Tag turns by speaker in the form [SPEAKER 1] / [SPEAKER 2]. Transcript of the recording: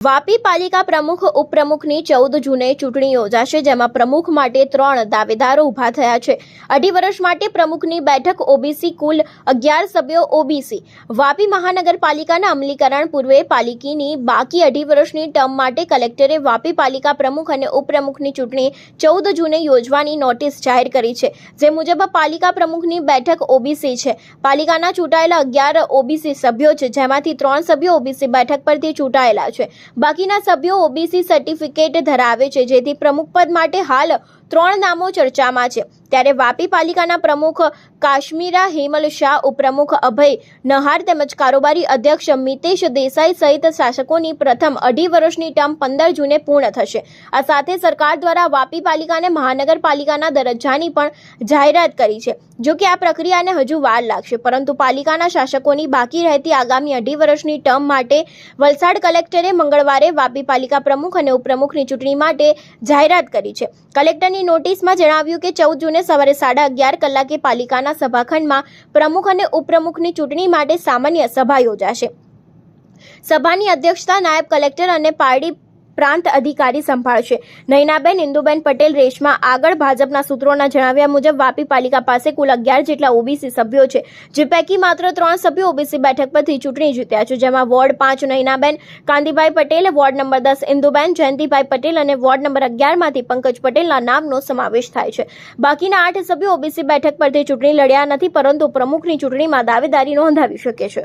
[SPEAKER 1] વાપી પાલિકા પ્રમુખ ઉપપ્રમુખની 14 જૂને ચૂંટણી યોજાશે, જેમાં પ્રમુખ માટે 3 દાવેદારો ઊભા થયા છે। 2.5 વર્ષ માટે પ્રમુખની બેઠક ઓબીસી, કુલ 11 સભ્યો ઓબીસી। વાપી મહાનગરપાલિકાના અમલીકરણ પૂર્વે પાલિકાની બાકી 2.5 વર્ષની ટર્મ માટે કલેક્ટરે વાપી પાલિકા પ્રમુખ અને ઉપપ્રમુખની ચૂંટણી 14 જૂને યોજવાની નોટિસ જાહેર કરી છે। જે મુજબ પાલિકા પ્રમુખની બેઠક ઓબીસી છે। પાલિકાના ચૂંટાયેલા 11 ઓબીસી સભ્યો છે, જેમાંથી 3 સભ્યો ઓબીસી બેઠક પરથી ચૂંટાયેલા છે। બાકીના સભ્યો ઓબીસી સર્ટિફિકેટ ધરાવે છે, જેથી પ્રમુખ પદ માટે હાલ 3 નામો ચર્ચામાં છે। ત્યારે વાપી પાલિકાના પ્રમુખ કાશ્મીરા હેમલ શાહ, ઉપપ્રમુખ અભય નહાર તેમજ કારોબારી અધ્યક્ષ મિતેશ દેસાઈ સહિત શાસકોની પ્રથમ 2.5 વર્ષની ટર્મ 15 જૂને પૂર્ણ થશે। આ સાથે સરકાર દ્વારા વાપી પાલિકાને મહાનગરપાલિકાના દરજ્જાની પણ જાહેરાત કરી છે। જો કે આ પ્રક્રિયાને હજુ વાર લાગશે, પરંતુ પાલિકાના શાસકોની બાકી રહેતી આગામી 2.5 વર્ષની ટર્મ માટે વલસાડ કલેક્ટરે મંગળવારે વાપી પાલિકા પ્રમુખ અને ઉપપ્રમુખની ચૂંટણી માટે જાહેરાત કરી છે। કલેક્ટરની નોટિસમાં જણાવ્યું કે 14 જૂને સવારે 11:30 કલાકે પાલિકાના સભાખંડમાં પ્રમુખ અને ઉપપ્રમુખની ચૂંટણી માટે સામાન્ય સભા યોજાશે। સભાની અધ્યક્ષતા નાયબ કલેક્ટર અને પારડી પ્રાંત અધિકારી સંભાળશે। નયનાબેન ઇન્દુબેન પટેલ રેશમા આગળ ભાજપના સૂત્રોના જણાવ્યા મુજબ વાપી પાલિકા પાસે કુલ 11 જેટલા ઓબીસી સભ્યો છે, જે પૈકી માત્ર 3 સભ્યો ઓબીસી બેઠક પરથી ચૂંટણી જીત્યા છે, જેમાં ward 5 Nayanaben Kantibhai Patel, ward number 10 Induben Jayantibhai Patel અને વોર્ડ નંબર 11 માંથી પંકજ પટેલના નામનો સમાવેશ થાય છે। બાકીના 8 સભ્યો ઓબીસી બેઠક પરથી ચૂંટણી લડ્યા નથી, પરંતુ પ્રમુખની ચૂંટણીમાં દાવેદારી નોંધાવી શકે છે।